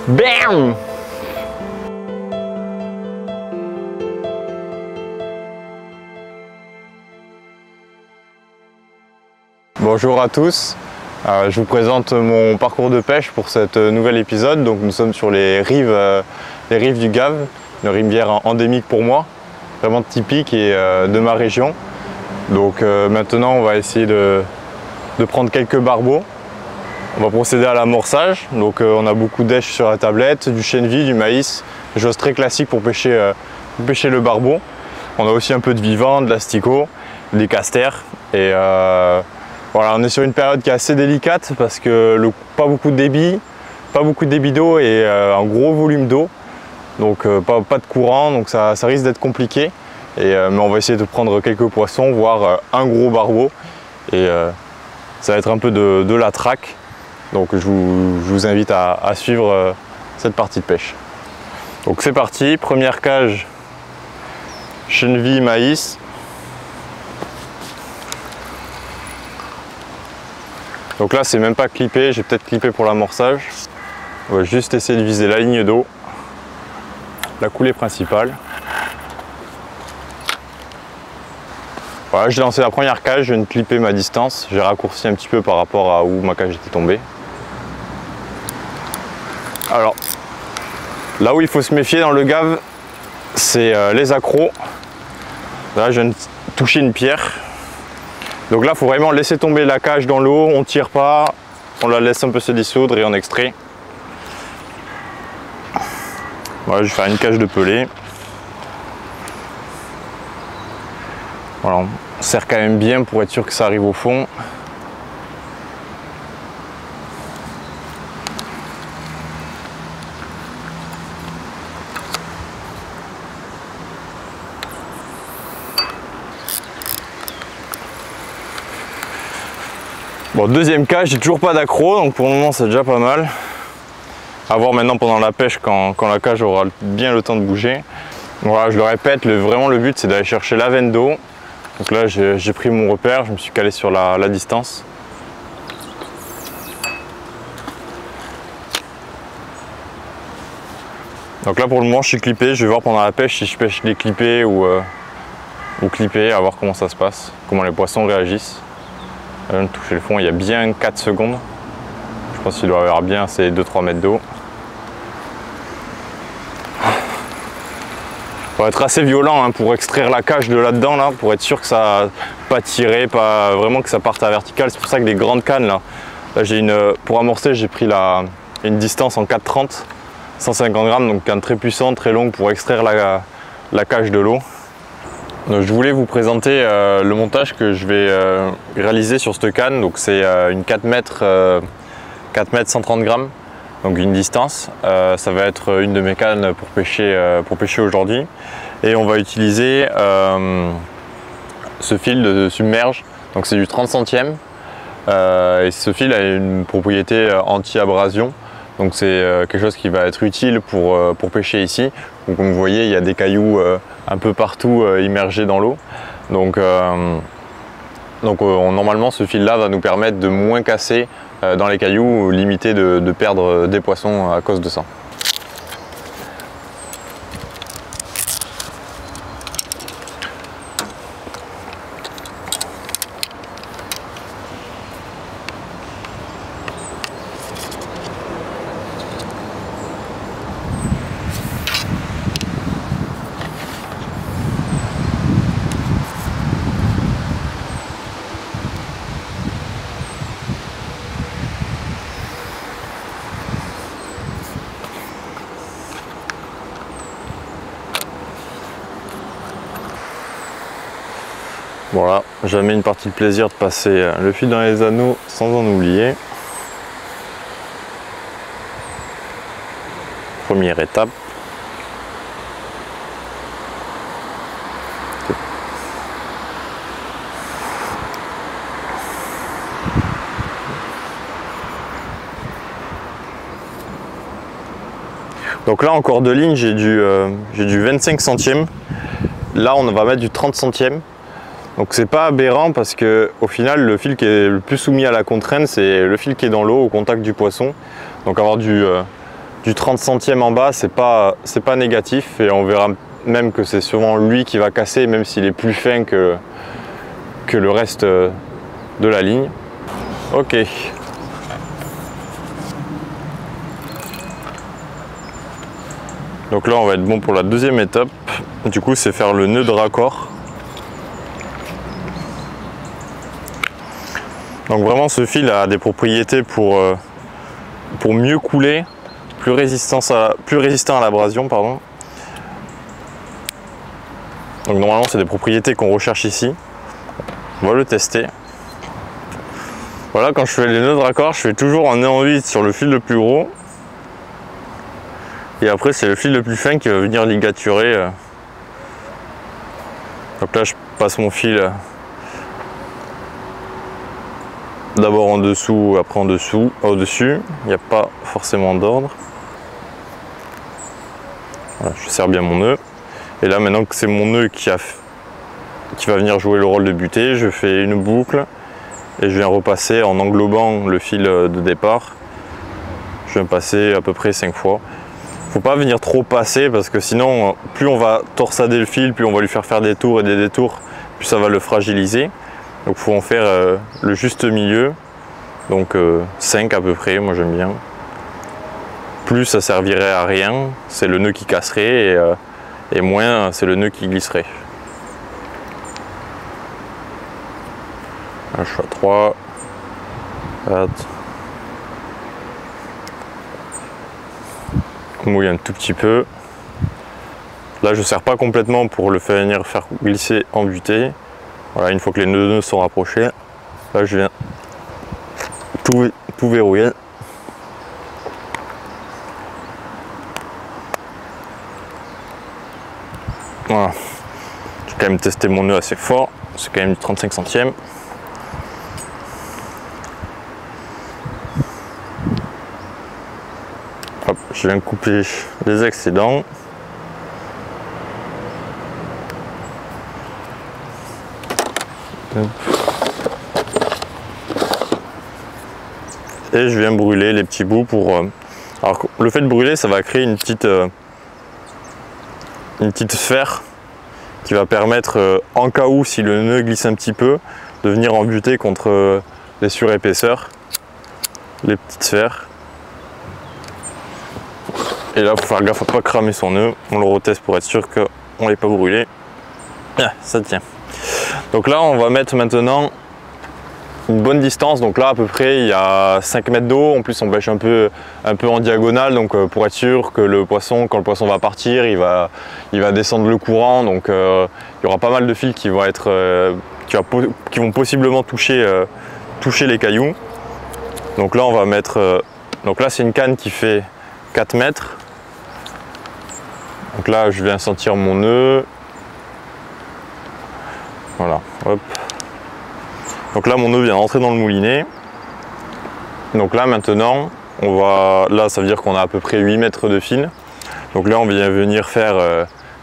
Bam! Bonjour à tous, je vous présente mon parcours de pêche pour cet nouvel épisode. Donc nous sommes sur les rives du Gave, une rivière endémique pour moi, vraiment typique et de ma région. Donc maintenant on va essayer de prendre quelques barbeaux. On va procéder à l'amorçage. Donc on a beaucoup d'èches sur la tablette, du chènevis, du maïs, des choses très classiques pour pêcher le barbeau. On a aussi un peu de vivant, de l'asticot, des casters et voilà, on est sur une période qui est assez délicate parce que pas beaucoup de débit d'eau et un gros volume d'eau, donc pas de courant, donc ça risque d'être compliqué. Mais on va essayer de prendre quelques poissons, voire un gros barbeau, et ça va être un peu de la traque. Donc je vous invite à suivre cette partie de pêche. Donc c'est parti, première cage, chènevis, maïs. Donc là c'est même pas clippé, j'ai peut-être clippé pour l'amorçage. On va juste essayer de viser la ligne d'eau, la coulée principale. Voilà, j'ai lancé la première cage, je viens de clipper ma distance, j'ai raccourci un petit peu par rapport à où ma cage était tombée. Alors, là où il faut se méfier dans le Gave, c'est les accros. Là je viens de toucher une pierre. Donc là, il faut vraiment laisser tomber la cage dans l'eau, on ne tire pas, on la laisse un peu se dissoudre et on extrait. Voilà, je vais faire une cage de pelée. Voilà, on serre quand même bien pour être sûr que ça arrive au fond. Bon, deuxième cage, j'ai toujours pas d'accro, donc pour le moment c'est déjà pas mal. À voir maintenant pendant la pêche quand la cage aura bien le temps de bouger. Voilà, je le répète, vraiment le but c'est d'aller chercher la veine d'eau. Donc là j'ai pris mon repère, je me suis calé sur la distance. Donc là pour le moment je suis clippé, je vais voir pendant la pêche si je pêche les clippés ou clippés, à voir comment ça se passe, comment les poissons réagissent. Je viens de toucher le fond, il y a bien 4 secondes. Je pense qu'il doit y avoir bien ces 2-3 mètres d'eau. Ça va être assez violent hein, pour extraire la cage de là-dedans, là, pour être sûr que ça pas tiré, pas vraiment que ça parte à vertical. C'est pour ça que des grandes cannes, là j'ai pour amorcer, j'ai pris une distance en 4,30, 150 grammes, donc canne très puissante, très longue pour extraire la cage de l'eau. Donc, je voulais vous présenter le montage que je vais réaliser sur cette canne. Donc c'est une 4 mètres 130 grammes, donc une distance. Ça va être une de mes cannes pour pêcher aujourd'hui. Et on va utiliser ce fil de submerge. Donc c'est du 30 centièmes. Et ce fil a une propriété anti-abrasion. Donc c'est quelque chose qui va être utile pour pêcher ici. Donc, comme vous voyez, il y a des cailloux un peu partout immergés dans l'eau. Donc normalement ce fil là va nous permettre de moins casser dans les cailloux ou limiter de perdre des poissons à cause de ça. Voilà, jamais une partie de plaisir de passer le fil dans les anneaux sans en oublier. Première étape. Donc là, en corde de ligne, j'ai du 25 centièmes. Là, on va mettre du 30 centièmes. Donc c'est pas aberrant parce que au final le fil qui est le plus soumis à la contrainte, c'est le fil qui est dans l'eau au contact du poisson. Donc avoir du du 30 centièmes en bas, c'est pas négatif, et on verra même que c'est souvent lui qui va casser, même s'il est plus fin que le reste de la ligne. Ok. Donc là on va être bon pour la deuxième étape. Du coup c'est faire le nœud de raccord. Donc vraiment ce fil a des propriétés pour mieux couler, plus résistant à l'abrasion, pardon. Donc normalement c'est des propriétés qu'on recherche ici. On va le tester. Voilà, quand je fais les nœuds de raccord, je fais toujours un nœud en 8 sur le fil le plus gros. Et après c'est le fil le plus fin qui va venir ligaturer. Donc là je passe mon fil d'abord en dessous, après en dessous, au-dessus. Il n'y a pas forcément d'ordre. Voilà, je serre bien mon nœud. Et là maintenant que c'est mon nœud qui va venir jouer le rôle de butée, je fais une boucle et je viens repasser en englobant le fil de départ. Je viens passer à peu près 5 fois. Faut pas venir trop passer parce que sinon plus on va torsader le fil, plus on va lui faire des tours et des détours, plus ça va le fragiliser. Donc il faut en faire le juste milieu, donc 5 à peu près, moi j'aime bien. Plus ça servirait à rien, c'est le nœud qui casserait, et moins c'est le nœud qui glisserait. Là je suis à 3, 4. Mouille un tout petit peu. Là je ne serre pas complètement pour le faire glisser en butée. Voilà, une fois que les nœuds sont rapprochés, là je viens tout verrouiller. Voilà. J'ai quand même testé mon nœud assez fort, c'est quand même du 35 centièmes. Hop, je viens couper les excédents. Et je viens brûler les petits bouts pour... Alors le fait de brûler, ça va créer une petite sphère qui va permettre, en cas où, si le nœud glisse un petit peu, de venir embuter contre les surépaisseurs, les petites sphères. Et là, il faut faire gaffe à ne pas cramer son nœud. On le reteste pour être sûr qu'on ne l'ait pas brûlé. Ah, ça tient. Donc là, on va mettre maintenant une bonne distance. Donc là, à peu près, il y a 5 mètres d'eau. En plus, on pêche un peu en diagonale. Donc pour être sûr que le poisson, quand le poisson va partir, il va descendre le courant. Donc il y aura pas mal de fils qui vont qui vont possiblement toucher les cailloux. Donc là, on va mettre... donc là, c'est une canne qui fait 4 mètres. Donc là, je viens sentir mon nœud. Voilà, hop. Donc là, mon nœud vient rentrer dans le moulinet. Donc là, maintenant, là, ça veut dire qu'on a à peu près 8 mètres de fil. Donc là, on vient venir faire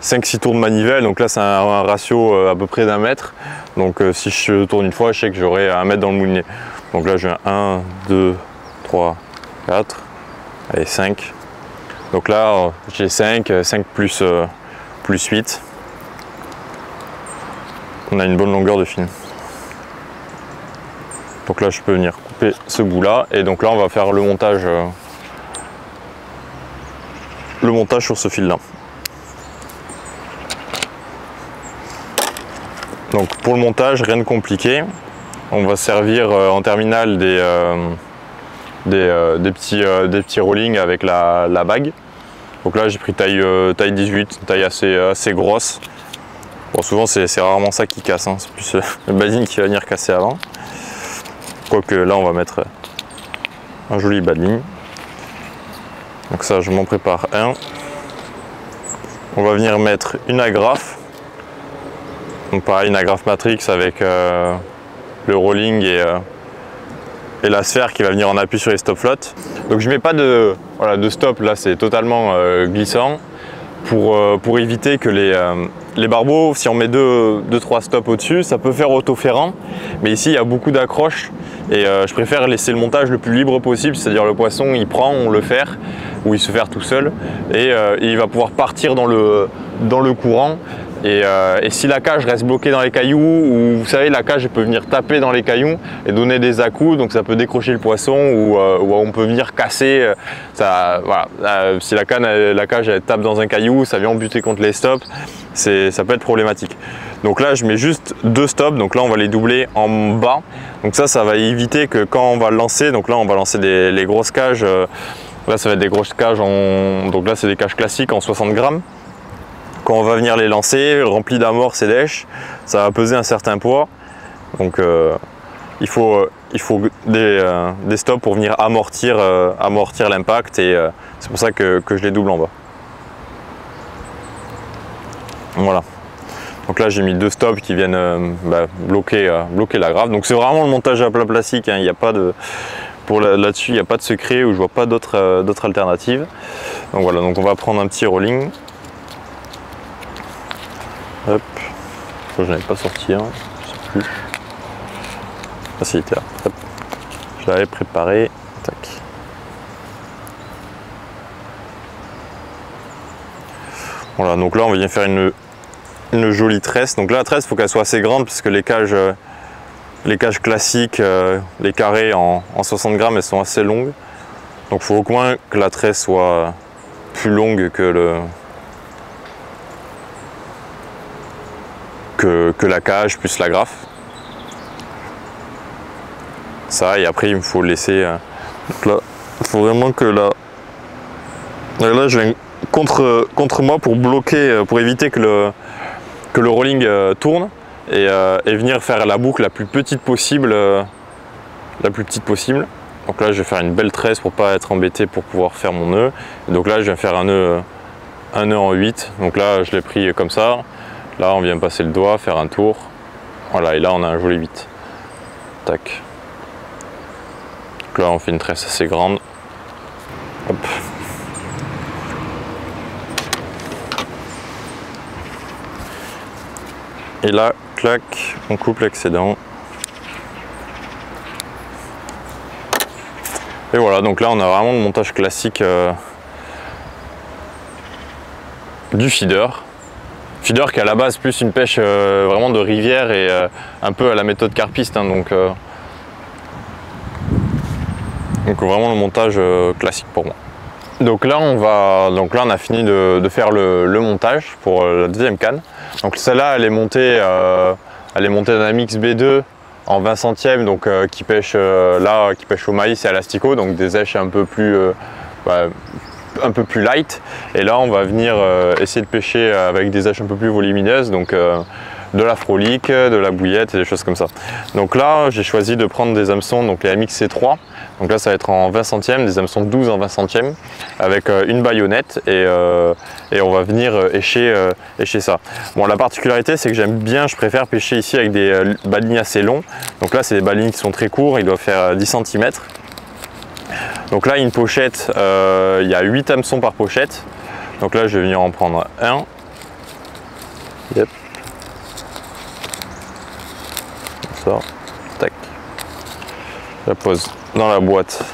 5-6 tours de manivelle. Donc là, c'est un ratio à peu près d'1 mètre. Donc si je tourne une fois, je sais que j'aurai 1 mètre dans le moulinet. Donc là, je viens 1, 2, 3, 4, allez, 5. Donc là, j'ai 5 plus 8. On a une bonne longueur de fil. Donc là, je peux venir couper ce bout là, et donc là, on va faire le montage sur ce fil là. Donc pour le montage, rien de compliqué. On va servir en terminale des petits rollings avec la bague. Donc là, j'ai pris taille 18, taille assez grosse. Bon, souvent c'est rarement ça qui casse, hein. C'est plus le bading qui va venir casser avant. Quoique là on va mettre un joli bading. Donc ça, je m'en prépare un. On va venir mettre une agrafe. Donc pareil, une agrafe matrix avec le rolling et la sphère qui va venir en appui sur les stop flottes. Donc je mets pas de stop, là c'est totalement glissant. Pour éviter que les barbeaux, si on met 2-3 stops au-dessus, ça peut faire autoferrant. Mais ici, il y a beaucoup d'accroches et je préfère laisser le montage le plus libre possible, c'est-à-dire le poisson, il prend, on le ferre. où il se ferre tout seul et il va pouvoir partir dans le courant. Et si la cage reste bloquée dans les cailloux, ou vous savez, la cage peut venir taper dans les cailloux et donner des à-coups, donc ça peut décrocher le poisson, ou on peut venir casser. Voilà. Si la cage elle tape dans un caillou, ça vient buter contre les stops, ça peut être problématique. Donc là je mets juste 2 stops, donc là on va les doubler en bas. Donc ça va éviter que quand on va le lancer, donc là on va lancer les grosses cages, là ça va être des grosses cages, donc là c'est des cages classiques en 60 grammes. Quand on va venir les lancer, remplis d'amorces et d'èches, ça va peser un certain poids. Donc il faut des stops pour venir amortir l'impact, et c'est pour ça que je les double en bas. Voilà. Donc là j'ai mis 2 stops qui viennent bloquer la grave. Donc c'est vraiment le montage à plat plastique, hein. Il n'y a pas de... Là-dessus il n'y a pas de secret, ou je vois pas d'autres alternatives. Donc voilà, donc on va prendre un petit rolling. Hop, je n'avais pas sorti un, je sais plus. Ah si, il était là. Hop. Je l'avais préparé. Tac. Voilà, donc là on va bien faire une jolie tresse. Donc là la tresse, il faut qu'elle soit assez grande, parce que les cages classiques, les carrés en 60 grammes, elles sont assez longues. Donc il faut au moins que la tresse soit plus longue que la cage plus la graffe. Ça, et après il me faut laisser. Donc là, il faut vraiment que là je viens contre moi pour bloquer, pour éviter que le rolling tourne, et venir faire la boucle la plus petite possible. Donc là je vais faire une belle tresse pour pas être embêté, pour pouvoir faire mon nœud. Et donc là je viens faire un nœud en 8. Donc là je l'ai pris comme ça. Là on vient passer le doigt, faire un tour. Voilà, et là on a un joli 8. Tac. Donc là on fait une tresse assez grande. Hop. Et là, clac, on coupe l'excédent. Et voilà, donc là on a vraiment le montage classique du feeder. Feeder qui est à la base plus une pêche vraiment de rivière, et un peu à la méthode carpiste, hein, donc vraiment le montage classique pour moi. Donc là on a fini de faire le montage pour la deuxième canne. Donc celle-là elle est montée d'un Amix B2 en 20 centièmes, donc qui pêche au maïs et à l'asticot, donc des èches un peu plus light. Et là on va venir essayer de pêcher avec des èches un peu plus volumineuses, donc de la frolique, de la bouillette et des choses comme ça. Donc là j'ai choisi de prendre des hameçons, donc les Amix C3. Donc là ça va être en 20 centièmes, des hameçons 12 en 20 centièmes, avec une baïonnette, et on va venir écher ça. Bon, la particularité c'est que je préfère pêcher ici avec des balignes assez longs. Donc là c'est des balignes qui sont très courts, ils doivent faire 10 cm. Donc là une pochette, il y a 8 hameçons par pochette. Donc là je vais venir en prendre un. Yep. Comme ça. Tac. Je la pose dans la boîte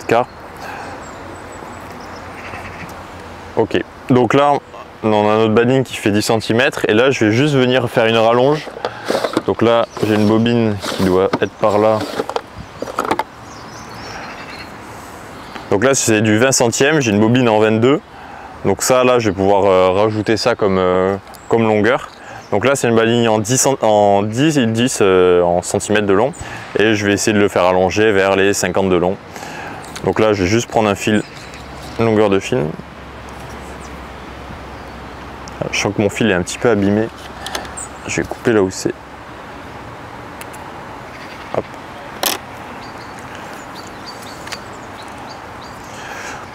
K. Ok, donc là on a notre baling qui fait 10 cm, et là je vais juste venir faire une rallonge. Donc là j'ai une bobine qui doit être par là. Donc là c'est du 20 centièmes, j'ai une bobine en 22. Donc ça là je vais pouvoir rajouter ça comme longueur. Donc là c'est une baling en 10 en centimètres de long, et je vais essayer de le faire allonger vers les 50 de long. Donc là je vais juste prendre un fil, une longueur de fil. Je sens que mon fil est un petit peu abîmé, je vais couper là où c'est. Hop.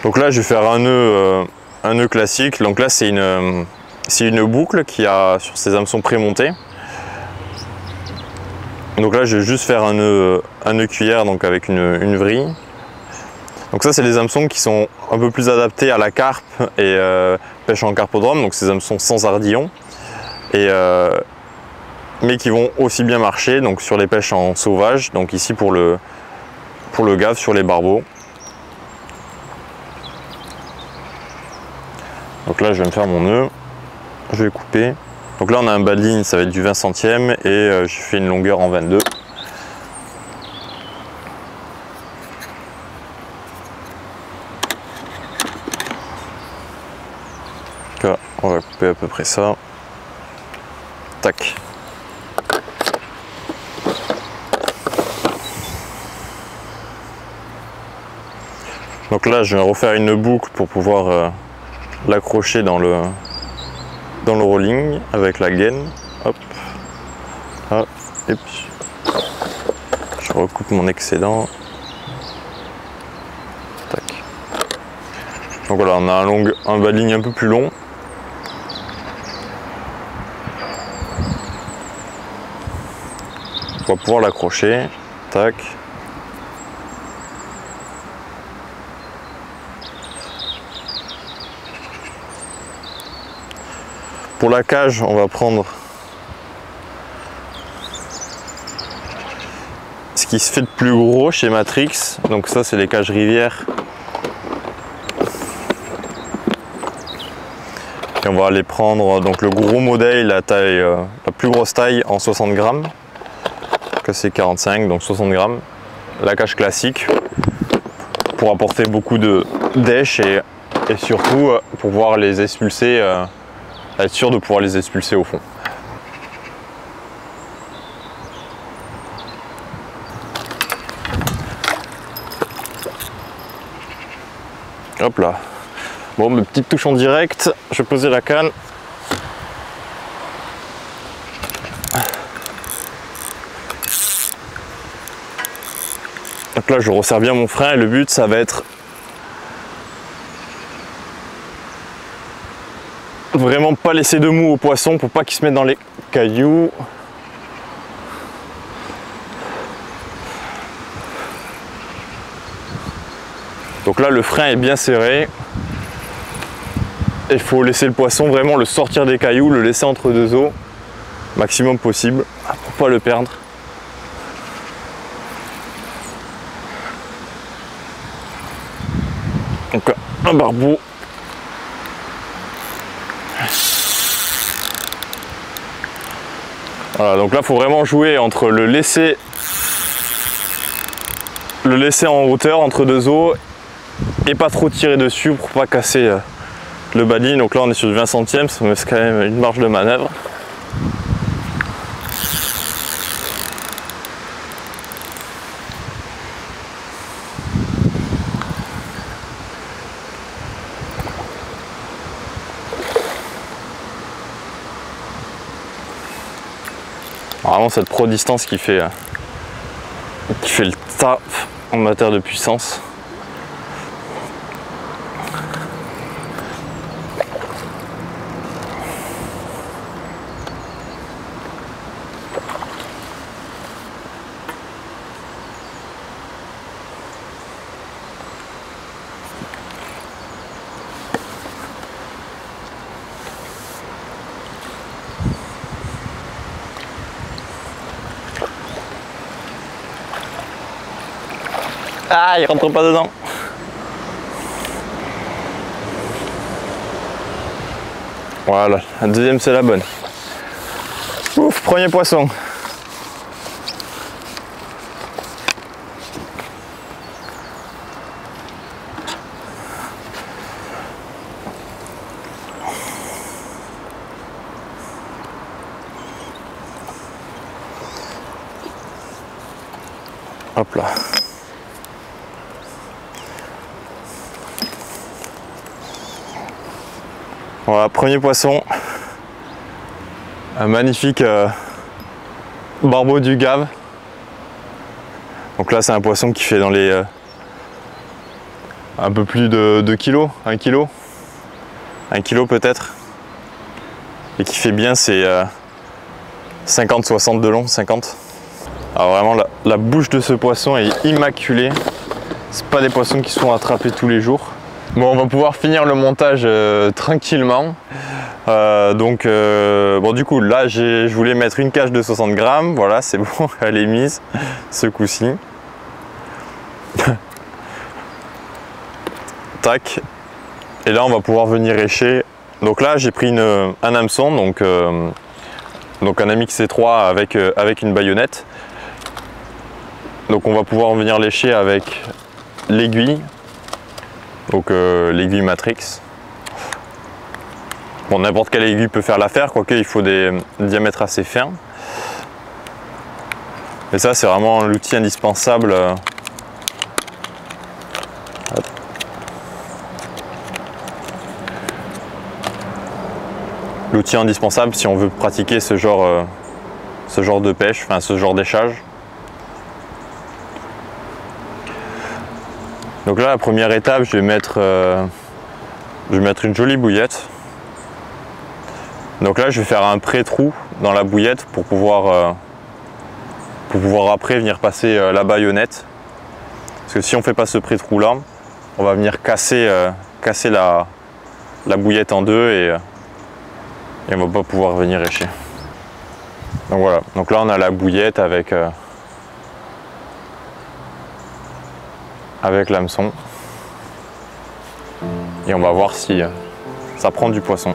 Donc là je vais faire un nœud classique. Donc là c'est une boucle qui a sur ses hameçons prémontés. Donc là je vais juste faire un nœud cuillère, donc avec une vrille. Donc ça c'est des hameçons qui sont un peu plus adaptés à la carpe et pêche en carpodrome, donc ces hameçons sans ardillon, mais qui vont aussi bien marcher donc sur les pêches en sauvage. Donc ici pour pour le gave sur les barbeaux. Donc là je vais me faire mon nœud, je vais couper. Donc là on a un bas de ligne, ça va être du 20 centièmes et j'ai fait une longueur en 22. Donc là, on va couper à peu près ça. Tac. Donc là je vais refaire une boucle pour pouvoir l'accrocher dans le rolling avec la gaine. Hop, hop, et puis je recoupe mon excédent. Tac. Donc voilà, on a un bas de ligne un peu plus long. On va pouvoir l'accrocher. Tac. Pour la cage, on va prendre ce qui se fait de plus gros chez Matrix. Donc ça, c'est les cages Rivière. Et on va aller prendre donc le gros modèle, la plus grosse taille en 60 grammes. Donc là, c'est 45, donc 60 grammes. La cage classique pour apporter beaucoup de dèche et surtout pour pouvoir les expulser. Être sûr de pouvoir les expulser au fond. Hop là. Bon, mes petites touches en direct, je vais poser la canne. Donc là je resserre bien mon frein et le but ça va être vraiment pas laisser de mou au poisson pour pas qu'il se mette dans les cailloux. Donc là le frein est bien serré. Il faut laisser le poisson vraiment le sortir des cailloux, le laisser entre deux eaux, maximum possible, pour pas le perdre. Donc un barbeau. Voilà, donc là il faut vraiment jouer entre le laisser en hauteur entre deux eaux et pas trop tirer dessus pour pas casser le bas de ligne. Donc là on est sur du 20 centièmes, ça me laisse quand même une marge de manœuvre. Vraiment cette pro distance qui fait le taf en matière de puissance. Ah, il rentre pas dedans. Voilà, la deuxième c'est la bonne. Ouf, premier poisson. Hop là. Voilà, premier poisson. Un magnifique barbeau du Gave. Donc là c'est un poisson qui fait dans les un peu plus de 2 kg, 1 kg. 1 kg peut-être. Et qui fait bien ses 50-60 de long, 50. Alors vraiment la bouche de ce poisson est immaculée. C'est pas des poissons qui sont attrapés tous les jours. Bon, on va pouvoir finir le montage tranquillement. Bon, du coup là je voulais mettre une cage de 60 grammes. Voilà, c'est bon, elle est mise ce coup-ci. Tac. Et là on va pouvoir venir écher. Donc là j'ai pris un hameçon, donc un Amix C3 avec une baïonnette. Donc on va pouvoir venir lécher avec l'aiguille, donc l'aiguille Matrix. Bon, n'importe quelle aiguille peut faire l'affaire, quoique il faut des diamètres assez fins. Et ça c'est vraiment l'outil indispensable. L'outil indispensable si on veut pratiquer ce genre de pêche, enfin ce genre d'échage. Donc là, la première étape, je vais mettre une jolie bouillette. Donc là, je vais faire un pré-trou dans la bouillette pour pouvoir après venir passer la baïonnette. Parce que si on ne fait pas ce pré-trou là, on va venir casser la bouillette en deux et on ne va pas pouvoir venir écher. Donc voilà, donc là on a la bouillette avec l'hameçon et on va voir si ça prend du poisson.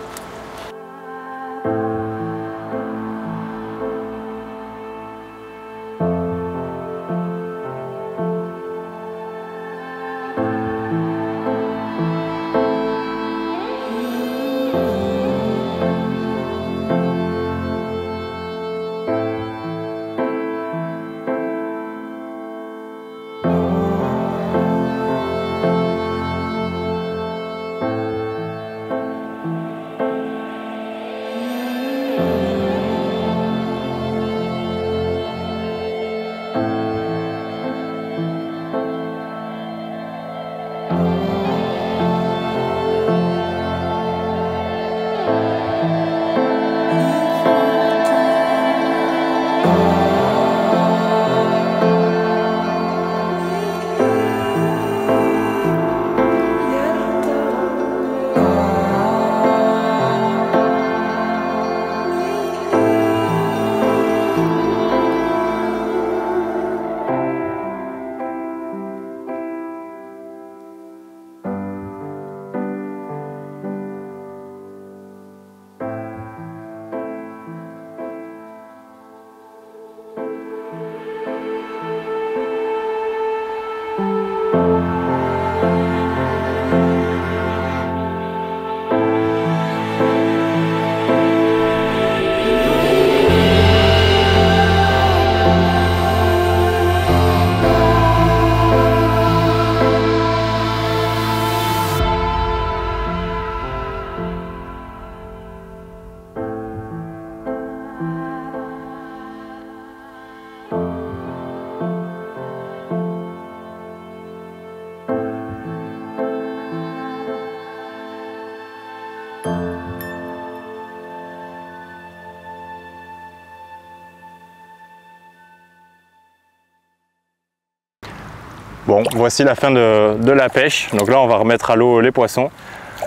Bon, voici la fin de la pêche. Donc là, on va remettre à l'eau les poissons.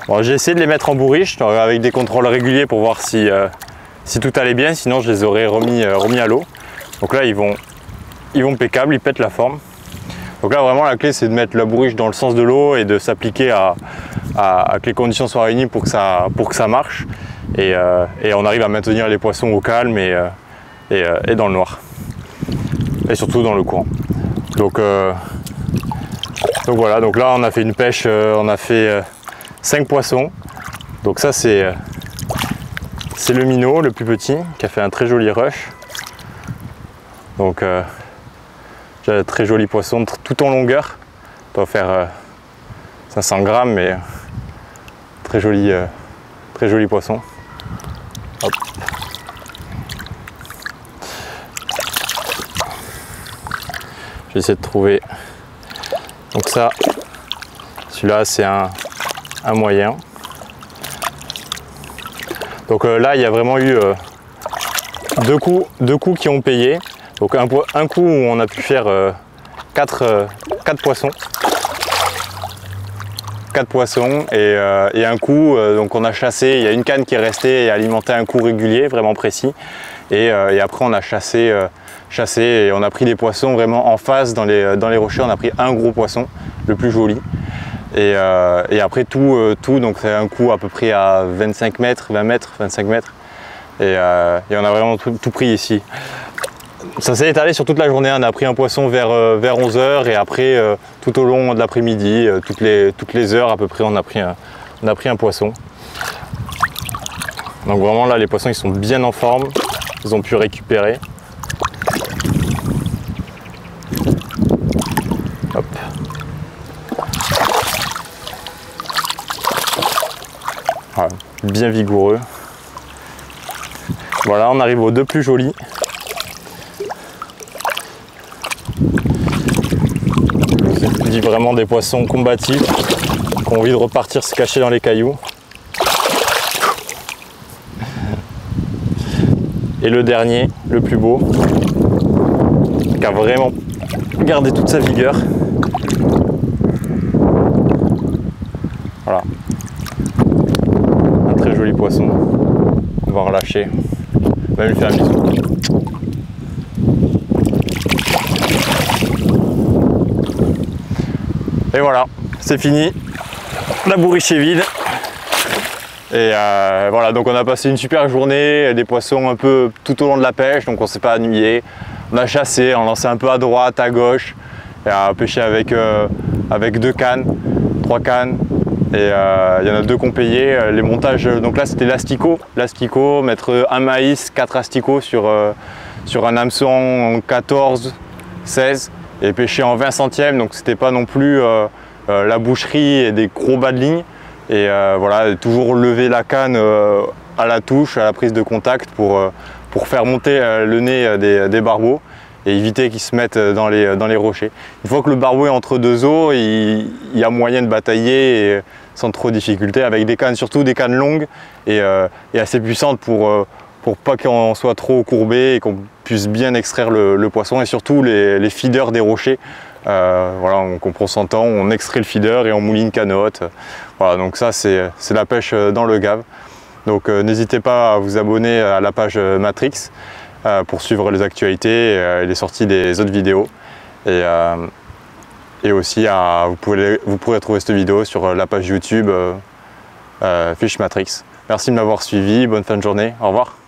Bon, j'ai essayé de les mettre en bourriche avec des contrôles réguliers pour voir si tout allait bien. Sinon, je les aurais remis à l'eau. Donc là, ils vont impeccables, ils pètent la forme. Donc là, vraiment, la clé, c'est de mettre la bourriche dans le sens de l'eau et de s'appliquer à que les conditions soient réunies pour que ça marche. Et on arrive à maintenir les poissons au calme et dans le noir. Et surtout dans le courant. Donc voilà, donc là on a fait une pêche, on a fait 5 poissons. Donc ça c'est le minot, le plus petit, qui a fait un très joli rush. Donc j'ai un très joli poisson tout en longueur. Il doit faire 500 grammes, mais très joli poisson. Hop. Je vais essayer de trouver. Donc ça, celui-là c'est un moyen. Donc là il y a vraiment eu deux coups qui ont payé. Donc un coup où on a pu faire 4 poissons. 4 poissons et un coup, donc on a chassé, il y a une canne qui est restée et alimenté un coup régulier, vraiment précis. Et après on a chassé et on a pris des poissons vraiment en face dans les rochers. On a pris un gros poisson, le plus joli. Et après tout, donc c'est un coup à peu près à 25 mètres, 20 mètres, 25 mètres. Et on a vraiment tout pris ici. Ça s'est étalé sur toute la journée. On a pris un poisson vers 11 h et après tout au long de l'après-midi, toutes les heures à peu près, on a pris un poisson. Donc vraiment là les poissons ils sont bien en forme, ils ont pu récupérer. Hop. Voilà, bien vigoureux. Voilà, on arrive aux deux plus jolis. Je dis vraiment des poissons combatifs qui ont envie de repartir se cacher dans les cailloux. Et le dernier, le plus beau, qui a vraiment gardé toute sa vigueur. Voilà. Un très joli poisson. On va relâcher. On va lui faire un bisou. Et voilà, c'est fini. La bourriche est vide. Et voilà, donc on a passé une super journée, des poissons un peu tout au long de la pêche, donc on ne s'est pas ennuyé. On a chassé, on lançait un peu à droite, à gauche, et à pêcher avec 2 cannes, 3 cannes. Et il y en a 2 qu'on payait. Les montages, donc là c'était l'asticot, mettre un maïs, 4 asticots sur un hameçon 14, 16 et pêcher en 20 centièmes, donc c'était pas non plus la boucherie et des gros bas de ligne. Et voilà, toujours lever la canne à la touche, à la prise de contact pour faire monter le nez des barbeaux et éviter qu'ils se mettent dans les rochers. Une fois que le barbeau est entre 2 eaux, il y a moyen de batailler et, sans trop de difficulté avec des cannes, surtout des cannes longues et assez puissantes pour pas qu'on soit trop courbé et qu'on puisse bien extraire le poisson, et surtout les feeders des rochers. Voilà, on prend son temps, on extrait le feeder et on mouline canne haute. Voilà, donc ça c'est la pêche dans le Gave. Donc n'hésitez pas à vous abonner à la page Matrix pour suivre les actualités et les sorties des autres vidéos. Et aussi vous pourrez trouver cette vidéo sur la page YouTube Fish Matrix. Merci de m'avoir suivi, bonne fin de journée, au revoir.